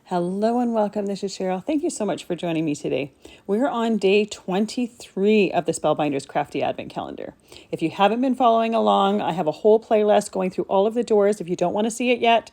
Hello and welcome. This is Cheryl. Thank you so much for joining me today. We're on day 23 of the Spellbinders Crafty Advent Calendar. If you haven't been following along, I have a whole playlist going through all of the doors. If you don't want to see it yet,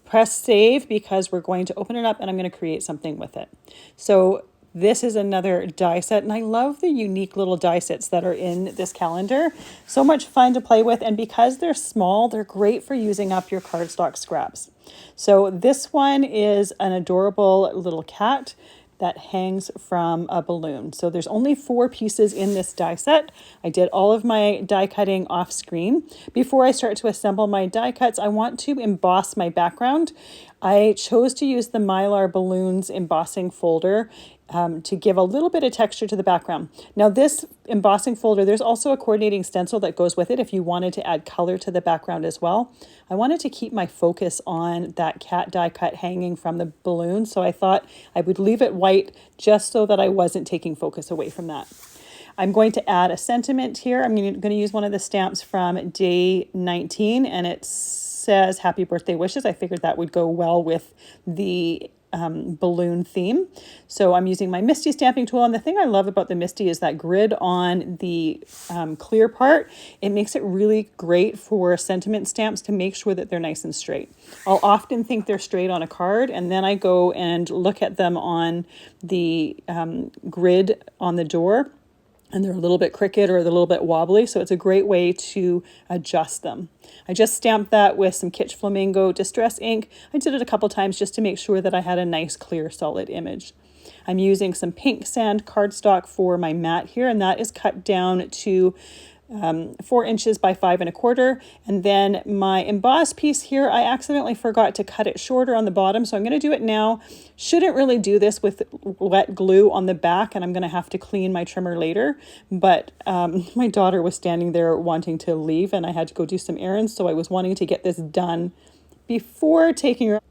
press save because we're going to open it up and I'm going to create something with it. So this is another die set, and I love the unique little die sets that are in this calendar. So much fun to play with, and because they're small, they're great for using up your cardstock scraps. So this one is an adorable little cat that hangs from a balloon. So there's only 4 pieces in this die set. I did all of my die cutting off screen. Before I start to assemble my die cuts, I want to emboss my background. I chose to use the Mylar Balloons embossing folder to give a little bit of texture to the background. Now this embossing folder, there's also a coordinating stencil that goes with it if you wanted to add color to the background as well. I wanted to keep my focus on that cat die cut hanging from the balloon, so I thought I would leave it white just so that I wasn't taking focus away from that. I'm going to add a sentiment here. I'm going to use one of the stamps from day 19, and it says happy birthday wishes. I figured that would go well with the balloon theme. So I'm using my Misti stamping tool, and the thing I love about the Misti is that grid on the clear part. It makes it really great for sentiment stamps to make sure that they're nice and straight. I'll often think they're straight on a card, and then I go and look at them on the grid on the door, and they're a little bit crooked or a little bit wobbly, so it's a great way to adjust them. I just stamped that with some Kitsch Flamingo Distress ink. I did it a couple times just to make sure that I had a nice, clear, solid image. I'm using some pink sand cardstock for my mat here, and that is cut down to 4 inches by 5 1/4. And then my emboss piece here, I accidentally forgot to cut it shorter on the bottom, so I'm going to do it now. Shouldn't really do this with wet glue on the back, and I'm going to have to clean my trimmer later. But my daughter was standing there wanting to leave, and I had to go do some errands, so I was wanting to get this done before taking her,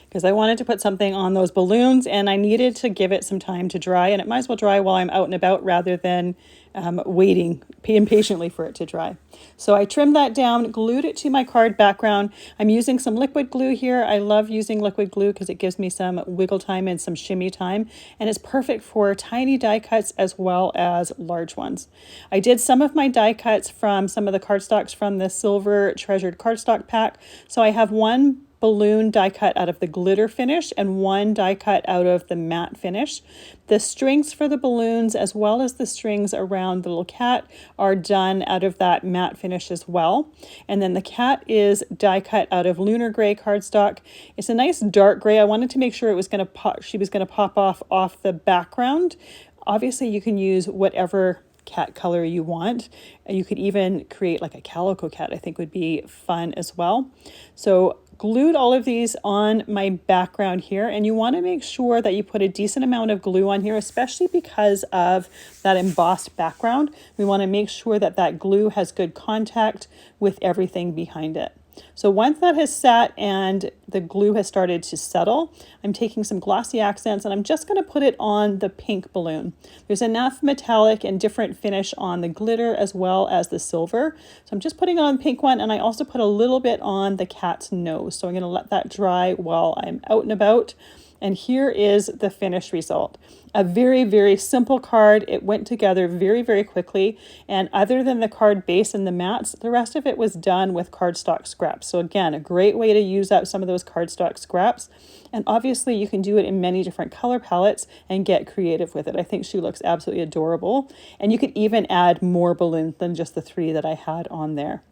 because I wanted to put something on those balloons and I needed to give it some time to dry, and it might as well dry while I'm out and about rather than waiting impatiently for it to dry. So I trimmed that down, glued it to my card background. I'm using some liquid glue here. I love using liquid glue because it gives me some wiggle time and some shimmy time, and it's perfect for tiny die cuts as well as large ones. I did some of my die cuts from some of the cardstocks from the Silver Treasured Cardstock pack. So I have one balloon die cut out of the glitter finish and one die cut out of the matte finish. The strings for the balloons as well as the strings around the little cat are done out of that matte finish as well. And then the cat is die cut out of Lunar gray cardstock. It's a nice dark gray. I wanted to make sure it was going to pop, she was going to pop off the background. Obviously you can use whatever cat color you want. You could even create like a calico cat, I think would be fun as well. So glued all of these on my background here, and you want to make sure that you put a decent amount of glue on here, especially because of that embossed background. We want to make sure that that glue has good contact with everything behind it. So once that has sat and the glue has started to settle, I'm taking some Glossy Accents and I'm just going to put it on the pink balloon. There's enough metallic and different finish on the glitter as well as the silver. So I'm just putting it on the pink one, and I also put a little bit on the cat's nose. So I'm going to let that dry while I'm out and about. And here is the finished result. A very, very simple card. It went together very, very quickly. And other than the card base and the mats, the rest of it was done with cardstock scraps. So again, a great way to use up some of those cardstock scraps. And obviously you can do it in many different color palettes and get creative with it. I think she looks absolutely adorable. And you could even add more balloons than just the 3 that I had on there.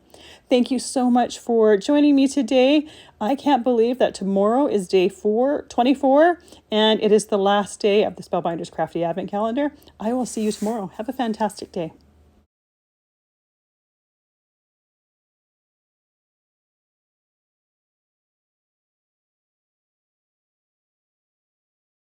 Thank you so much for joining me today. I can't believe that tomorrow is day 24, and it is the last day of the Spellbinders Crafty Advent Calendar. I will see you tomorrow. Have a fantastic day.